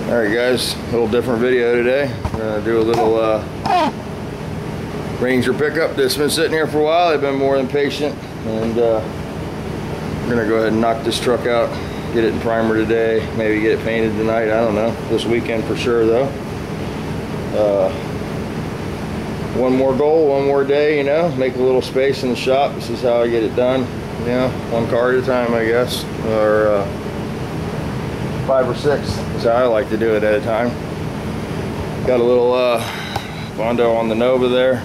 Alright guys, a little different video today. We're going to do a little Ranger pickup that's been sitting here for a while. They've been more than patient, and we're going to go ahead and knock this truck out, get it in primer today, maybe get it painted tonight, I don't know. This weekend for sure though. One more goal, one more day, you know, make a little space in the shop. This is how I get it done, you know, one car at a time I guess, or 5 or 6 is how I like to do it at a time. Got a little Bondo on the Nova there,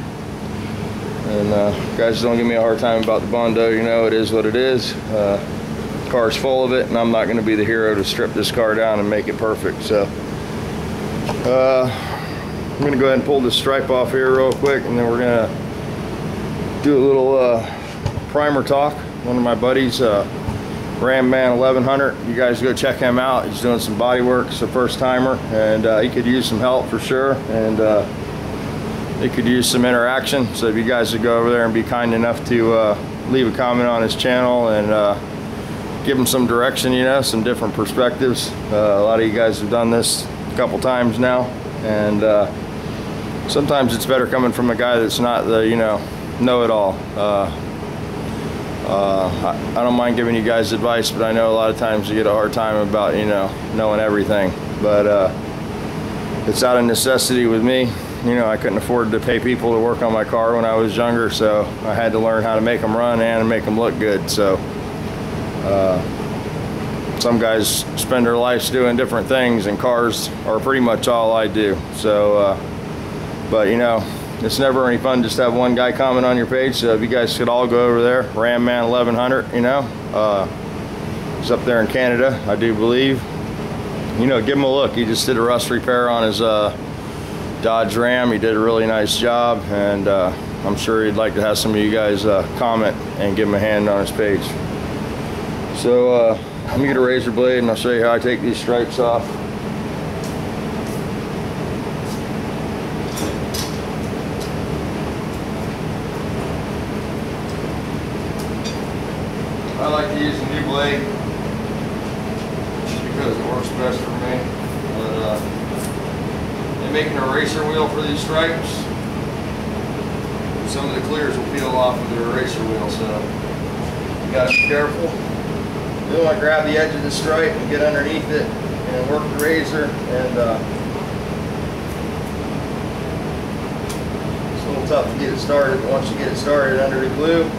and guys, don't give me a hard time about the Bondo, you know, it is what it is. Car's full of it, and I'm not going to be the hero to strip this car down and make it perfect. So I'm going to go ahead and pull this stripe off here real quick, and then we're going to do a little primer talk. One of my buddies, Ram Man 1100, you guys go check him out. He's doing some body work. It's a first timer, and he could use some help for sure, and he could use some interaction. So if you guys would go over there and be kind enough to leave a comment on his channel and give him some direction, you know, some different perspectives. A lot of you guys have done this a couple times now, and sometimes it's better coming from a guy that's not the, you know-it-all. I don't mind giving you guys advice, but I know a lot of times you get a hard time about, you know, knowing everything. But it's out of necessity with me. You know, I couldn't afford to pay people to work on my car when I was younger, so I had to learn how to make them run and make them look good. So some guys spend their lives doing different things, and cars are pretty much all I do. So but you know, it's never any fun just to have one guy comment on your page. So if you guys could all go over there, Ram Man 1100, you know, he's up there in Canada, I do believe. You know, give him a look. He just did a rust repair on his Dodge Ram. He did a really nice job, and I'm sure he'd like to have some of you guys comment and give him a hand on his page. So let me get a razor blade and I'll show you how I take these stripes off. I like to use a new blade just because it works best for me. But they make an eraser wheel for these stripes. Some of the clears will peel off of the eraser wheel, so you gotta be careful. You don't want to grab the edge of the stripe and get underneath it and work the razor, and it's a little tough to get it started, but once you get it started under the glue,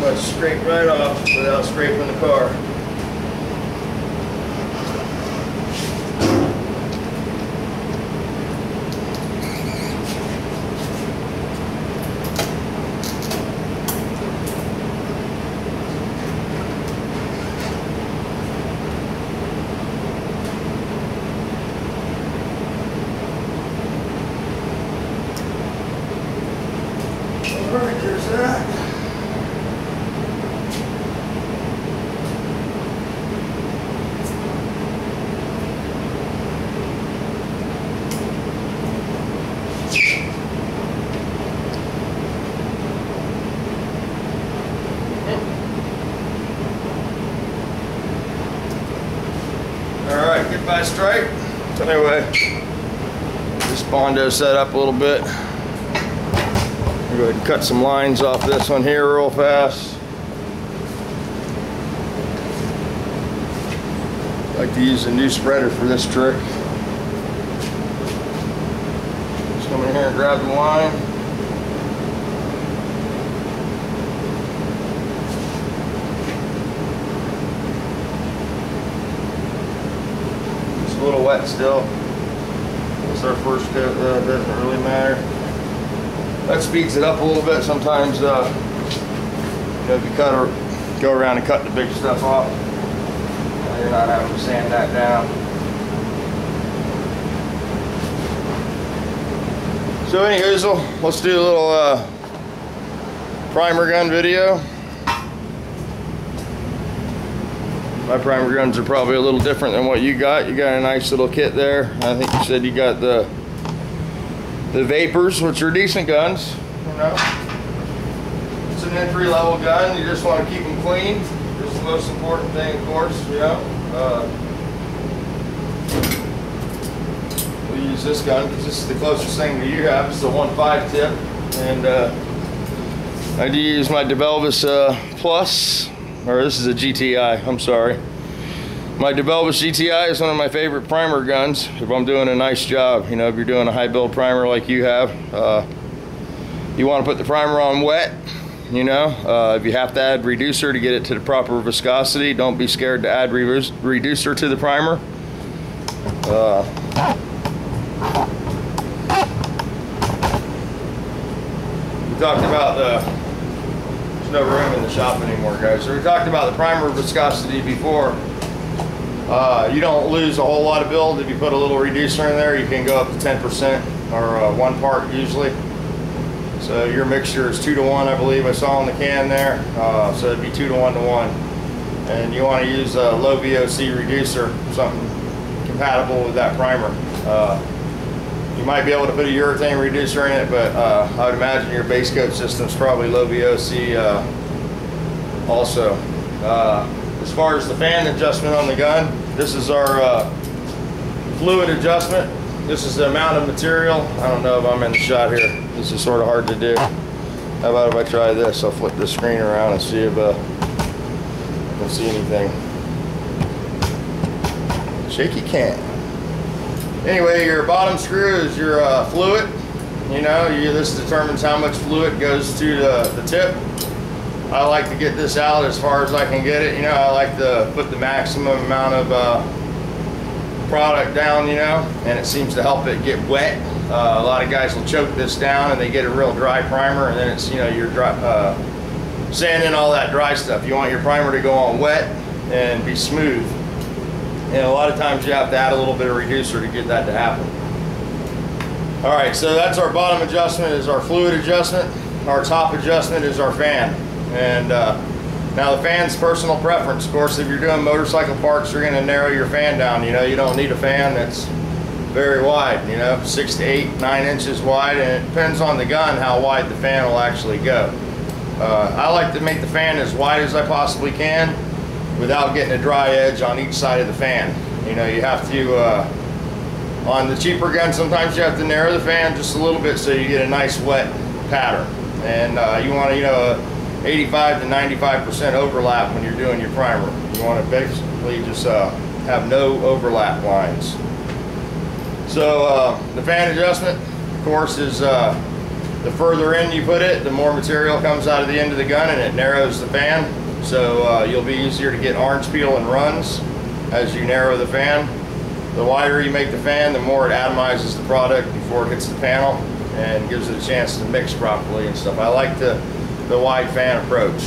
much scrape right off without scraping the car. All right, there's that. Alright, goodbye stripe. So anyway, this Bondo set up a little bit. I'll go ahead and cut some lines off this one here real fast. I like to use a new spreader for this trick. Just come in here and grab the line. A little wet still. It's our first coat, doesn't really matter. That speeds it up a little bit. Sometimes, you know, if you go around and cut the big stuff off, you're not having to sand that down. So anywho, let's do a little primer gun video. My primer guns are probably a little different than what you got. You got a nice little kit there. I think you said you got the Vapors, which are decent guns, you know. It's an entry-level gun. You just want to keep them clean, just most important thing, of course, you know. We'll use this gun because this is the closest thing that you have. It's the 1.5 tip, and I do use my DeVelvis Plus, or this is a GTI, I'm sorry. My DeVelvis GTI is one of my favorite primer guns if I'm doing a nice job. You know, if you're doing a high build primer like you have, you want to put the primer on wet. You know, if you have to add reducer to get it to the proper viscosity, don't be scared to add reducer to the primer. We talked about there's no room in the shop anymore, guys. So we talked about the primer viscosity before. You don't lose a whole lot of build if you put a little reducer in there. You can go up to 10% or 1 part usually. So your mixture is 2 to 1, I believe I saw on the can there. So it'd be 2 to 1 to 1. And you want to use a low VOC reducer, something compatible with that primer. You might be able to put a urethane reducer in it, but I would imagine your base coat system's probably low VOC also. As far as the fan adjustment on the gun, this is our fluid adjustment. This is the amount of material. I don't know if I'm in the shot here. This is sort of hard to do. How about if I try this? I'll flip the screen around and see if I can see anything. Shaky can. Anyway, your bottom screw is your fluid. You know, this determines how much fluid goes to the tip. I like to get this out as far as I can get it. You know, I like to put the maximum amount of product down, you know, and it seems to help it get wet. A lot of guys will choke this down and they get a real dry primer, and then it's, you know, you're sanding all that dry stuff. You want your primer to go on wet and be smooth. And a lot of times you have to add a little bit of reducer to get that to happen. All right, so that's our bottom adjustment, is our fluid adjustment. Our top adjustment is our fan. And now the fan's personal preference. Of course, if you're doing motorcycle parks, you're gonna narrow your fan down. You know, you don't need a fan that's very wide, you know, 6 to 8, 9 inches wide, and it depends on the gun how wide the fan will actually go. I like to make the fan as wide as I possibly can without getting a dry edge on each side of the fan. You know, you have to, on the cheaper guns, sometimes you have to narrow the fan just a little bit so you get a nice wet pattern. And you want to, you know, 85 to 95% overlap when you're doing your primer. You want to basically just have no overlap lines. So the fan adjustment, of course, is the further in you put it, the more material comes out of the end of the gun, and it narrows the fan. So you'll be easier to get orange peel and runs as you narrow the fan. The wider you make the fan, the more it atomizes the product before it hits the panel and gives it a chance to mix properly and stuff. I like the wide fan approach.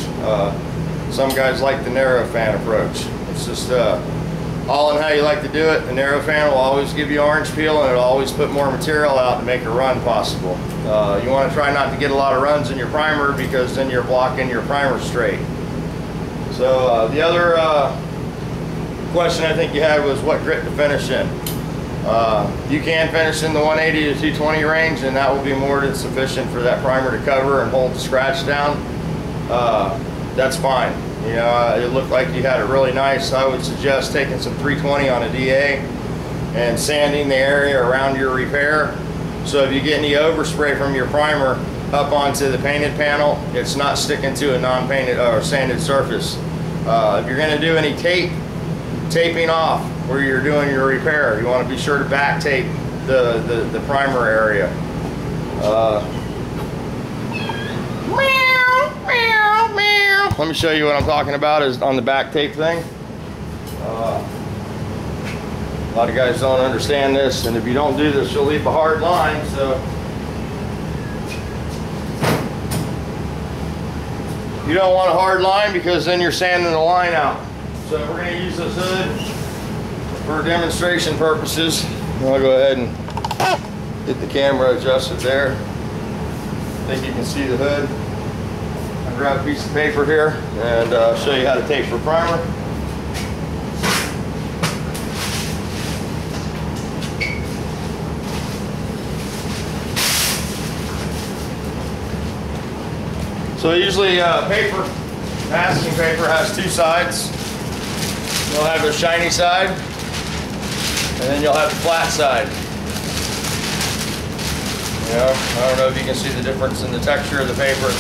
Some guys like the narrow fan approach. It's just all in how you like to do it. The narrow fan will always give you orange peel, and it'll always put more material out to make a run possible. You want to try not to get a lot of runs in your primer, because then you're blocking your primer straight. So the other question I think you had was what grit to finish in. You can finish in the 180 to 220 range, and that will be more than sufficient for that primer to cover and hold the scratch down. That's fine. You know, it looked like you had it really nice. I would suggest taking some 320 on a DA and sanding the area around your repair. So if you get any overspray from your primer up onto the painted panel, it's not sticking to a non-painted or sanded surface. If you're going to do any taping off where you're doing your repair, you want to be sure to back tape the primer area. Let me show you what I'm talking about is on the back tape thing. A lot of guys don't understand this, and if you don't do this, you'll leave a hard line. So you don't want a hard line, because then you're sanding the line out. So we're going to use this hood for demonstration purposes. I'll go ahead and get the camera adjusted there. I think you can see the hood. I'll grab a piece of paper here and show you how to tape for primer. So usually paper Masking paper has two sides. You'll have the shiny side, and then you'll have the flat side. You know, I don't know if you can see the difference in the texture of the paper.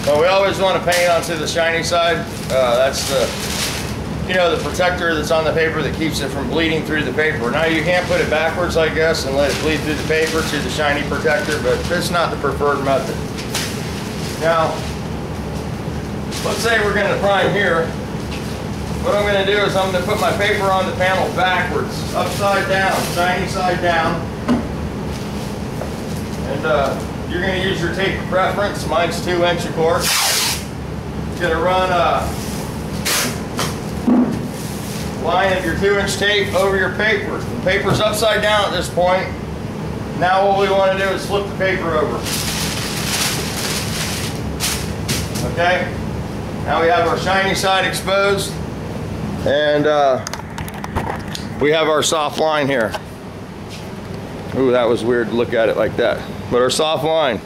But we always want to paint onto the shiny side. That's the, you know, the protector that's on the paper that keeps it from bleeding through the paper. Now you can't put it backwards, I guess, and let it bleed through the paper to the shiny protector, but it's not the preferred method. Now, let's say we're going to prime here. What I'm going to do is I'm going to put my paper on the panel backwards, upside down, shiny side down. And you're going to use your tape of preference. Mine's 2-inch, of course. It's going to run a line of your 2-inch tape over your paper. The paper's upside down at this point. Now what we want to do is flip the paper over. Okay? Now we have our shiny side exposed. And we have our soft line here. Ooh, that was weird to look at it like that. But our soft line.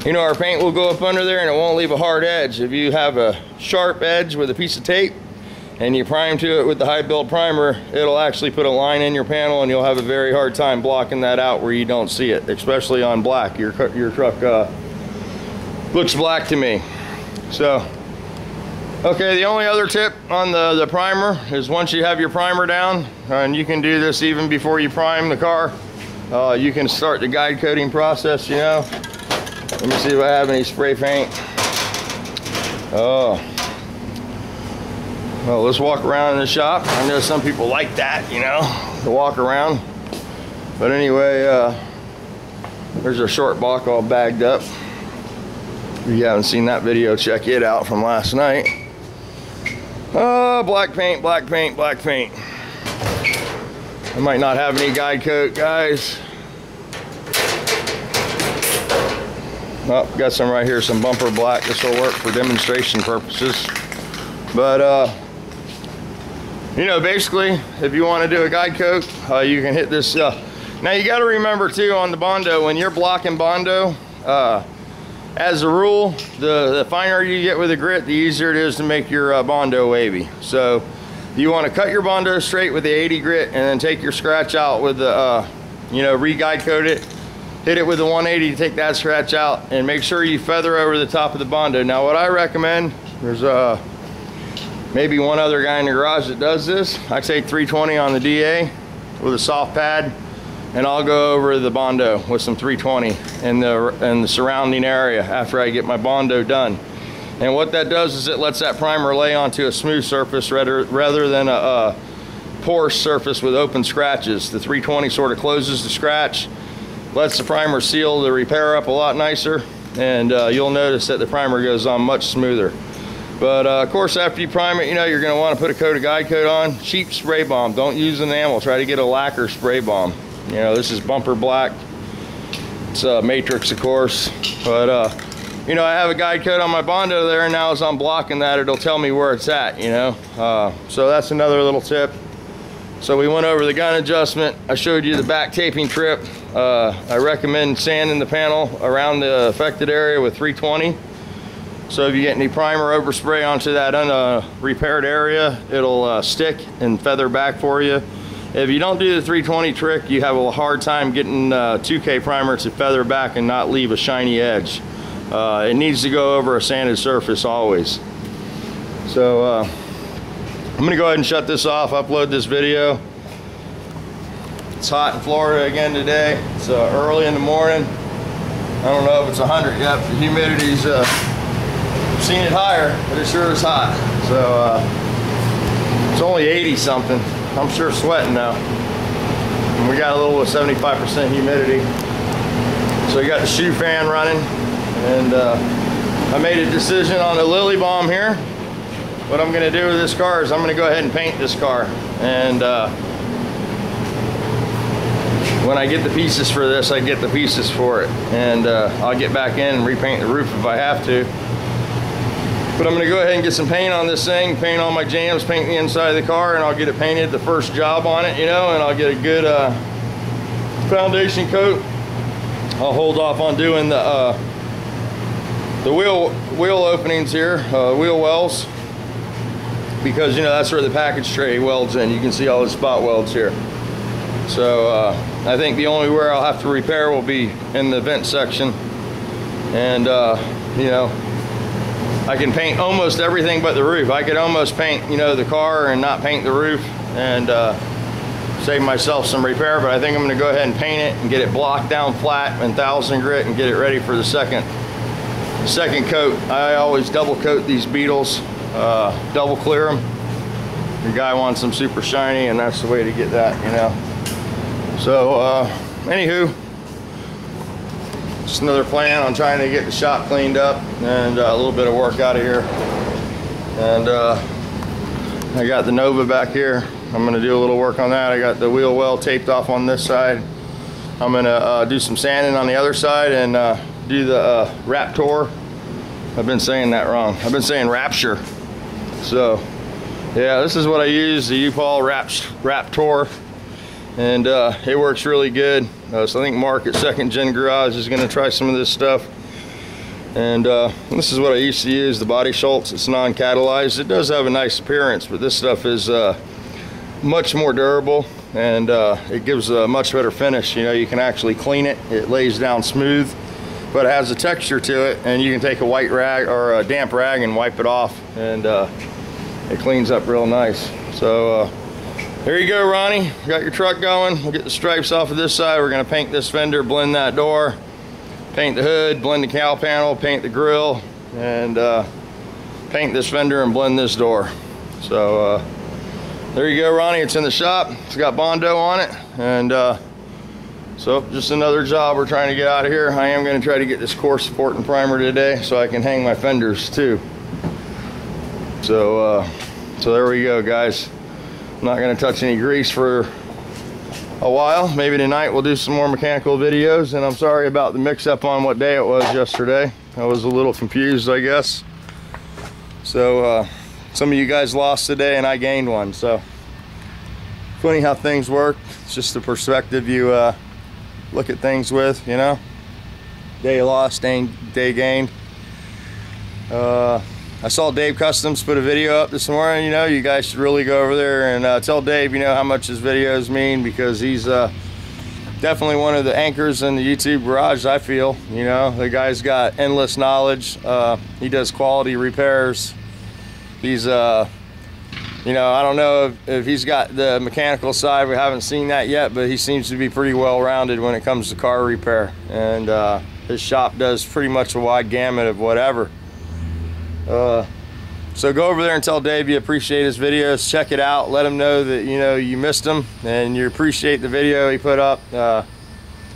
You know, our paint will go up under there and it won't leave a hard edge. If you have a sharp edge with a piece of tape and you prime to it with the high build primer, it'll actually put a line in your panel and you'll have a very hard time blocking that out where you don't see it, especially on black. Your truck looks black to me. So, okay, the only other tip on the primer is once you have your primer down, and you can do this even before you prime the car, you can start the guide coating process, you know. Let me see if I have any spray paint. Oh. Well, let's walk around in the shop. I know some people like that, you know, to walk around. But anyway, there's our short block all bagged up. If you haven't seen that video, check it out from last night. Oh, black paint, black paint, black paint. I might not have any guide coat, guys. Oh, got some right here, some bumper black. This will work for demonstration purposes. But, you know, basically, if you want to do a guide coat, you can hit this. Now, you got to remember, too, on the Bondo, when you're blocking Bondo, as a rule, the finer you get with the grit, the easier it is to make your Bondo wavy. So you want to cut your Bondo straight with the 80 grit and then take your scratch out with the, you know, re-guide coat it. Hit it with the 180 to take that scratch out and make sure you feather over the top of the Bondo. Now what I recommend, there's maybe one other guy in the garage that does this. I take 320 on the DA with a soft pad, and I'll go over the Bondo with some 320 in the surrounding area after I get my Bondo done. And what that does is it lets that primer lay onto a smooth surface rather than a porous surface with open scratches. The 320 sort of closes the scratch, lets the primer seal the repair up a lot nicer, and you'll notice that the primer goes on much smoother. But of course, after you prime it, you know, you're going to want to put a coat of guide coat on. Cheap spray balm. Don't use enamel. Try to get a lacquer spray balm. You know, this is bumper black. It's matrix, of course. But you know, I have a guide coat on my Bondo there, and now as I'm blocking that, it'll tell me where it's at, you know. So that's another little tip. So we went over the gun adjustment. I showed you the back taping trip. I recommend sanding the panel around the affected area with 320. So if you get any primer overspray onto that unrepaired area, it'll stick and feather back for you. If you don't do the 320 trick, you have a hard time getting 2K primer to feather back and not leave a shiny edge. It needs to go over a sanded surface always. So I'm gonna go ahead and shut this off, upload this video. It's hot in Florida again today. It's early in the morning. I don't know if it's 100 yet. The humidity's seen it higher, but it sure is hot. So it's only 80 something. I'm sure sweating now. And we got a little 75% humidity. So we got the shoe fan running, and I made a decision on the Lily Balm here. What I'm gonna do with this car is I'm gonna go ahead and paint this car. And when I get the pieces for this, I get the pieces for it. And I'll get back in and repaint the roof if I have to. But I'm gonna go ahead and get some paint on this thing, paint all my jams, paint the inside of the car, and I'll get it painted the first job on it, you know, and I'll get a good foundation coat. I'll hold off on doing the the wheel openings here, wheel wells, because, you know, that's where the package tray welds in. You can see all the spot welds here. So I think the only where I'll have to repair will be in the vent section. And you know, I can paint almost everything but the roof. I could almost paint, you know, the car and not paint the roof and save myself some repair, but I think I'm going to go ahead and paint it and get it blocked down flat and 1000 grit and get it ready for the second coat. I always double coat these Beetles, double clear them. The guy wants them super shiny, and that's the way to get that, you know. So anywho, just another plan on trying to get the shop cleaned up and a little bit of work out of here. And I got the Nova back here. I'm going to do a little work on that. I got the wheel well taped off on this side. I'm going to do some sanding on the other side and do the Raptor. I've been saying that wrong. I've been saying Rapture. So yeah, this is what I use, the U-Paul Raptor, and it works really good. So I think Mark at Second Gen Garage is going to try some of this stuff. And this is what I used to use, the Body Schultz. It's non-catalyzed. It does have a nice appearance, but this stuff is much more durable, and it gives a much better finish. You know, you can actually clean it. It lays down smooth, but it has a texture to it, and you can take a white rag or a damp rag and wipe it off, and it cleans up real nice. So there you go, Ronnie. Got your truck going. We'll get the stripes off of this side. We're going to paint this fender, blend that door, paint the hood, blend the cowl panel, paint the grill, and paint this fender and blend this door. So there you go, Ronnie. It's in the shop. It's got Bondo on it, and so just another job we're trying to get out of here. I am going to try to get this core support and primer today so I can hang my fenders too. So so there we go, guys. I'm not going to touch any grease for a while. Maybe tonight we'll do some more mechanical videos, and I'm sorry about the mix-up on what day it was yesterday. I was a little confused, I guess. So some of you guys lost today and I gained one. So funny how things work. It's just the perspective you look at things with, you know. Day lost, day gained. I saw Dave Customs put a video up this morning. You know, you guys should really go over there and tell Dave, you know, how much his videos mean, because he's definitely one of the anchors in the YouTube garage, I feel. You know, the guy's got endless knowledge. He does quality repairs. He's, you know, I don't know if he's got the mechanical side. We haven't seen that yet, but he seems to be pretty well-rounded when it comes to car repair. And his shop does pretty much a wide gamut of whatever. So go over there and tell Dave you appreciate his videos. Check it out. Let him know that, you know, you missed him and you appreciate the video he put up. I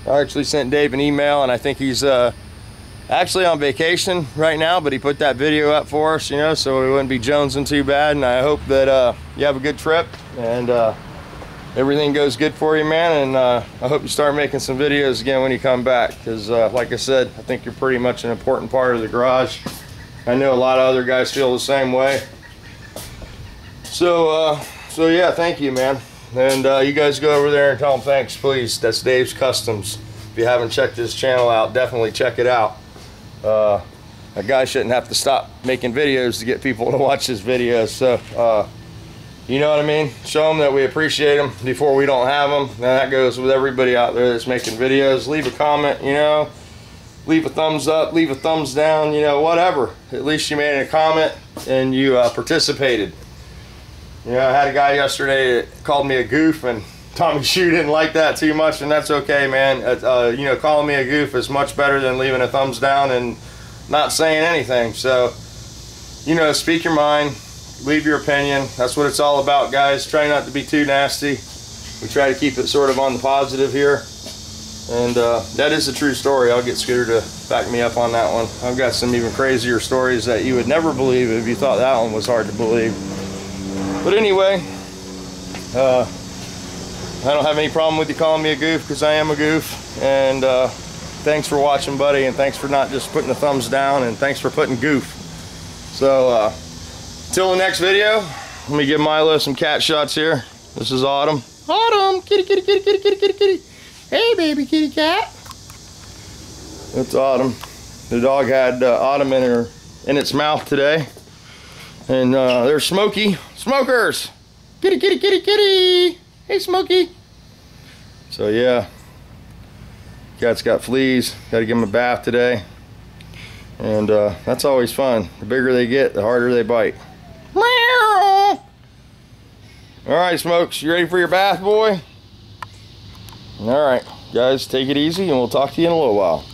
actually sent Dave an email, and I think he's actually on vacation right now, but he put that video up for us, you know, so we wouldn't be jonesing too bad. And I hope that you have a good trip and everything goes good for you, man. And I hope you start making some videos again when you come back, because like I said, I think you're pretty much an important part of the garage. I know a lot of other guys feel the same way. So so yeah, thank you, man. And you guys go over there and tell him thanks, please. That's Dave's Customs. If you haven't checked his channel out, definitely check it out. A guy shouldn't have to stop making videos to get people to watch his videos. So you know what I mean? Show them that we appreciate them before we don't have them. And that goes with everybody out there that's making videos. Leave a comment, you know. Leave a thumbs up, leave a thumbs down, you know, whatever. At least you made a comment and you participated. You know, I had a guy yesterday that called me a goof, and Tommy Shoe didn't like that too much, and that's okay, man. You know, calling me a goof is much better than leaving a thumbs down and not saying anything. So, you know, speak your mind, leave your opinion. That's what it's all about, guys. Try not to be too nasty. We try to keep it sort of on the positive here. And that is a true story. I'll get Scooter to back me up on that one. I've got some even crazier stories that you would never believe if you thought that one was hard to believe. But anyway, I don't have any problem with you calling me a goof, because I am a goof. And thanks for watching, buddy, and thanks for not just putting the thumbs down, and thanks for putting goof. So till the next video, let me give Milo some cat shots here. This is Autumn. Autumn, kitty, kitty, kitty, kitty, kitty, kitty, kitty. Hey, baby kitty cat. It's Autumn. The dog had Autumn in its mouth today. And there's Smokey. Smokers! Kitty, kitty, kitty, kitty! Hey, Smokey! So yeah, cat's got fleas. Got to give him a bath today. And that's always fun. The bigger they get, the harder they bite. Meow! Alright, Smokes, you ready for your bath, boy? Alright, guys, take it easy and we'll talk to you in a little while.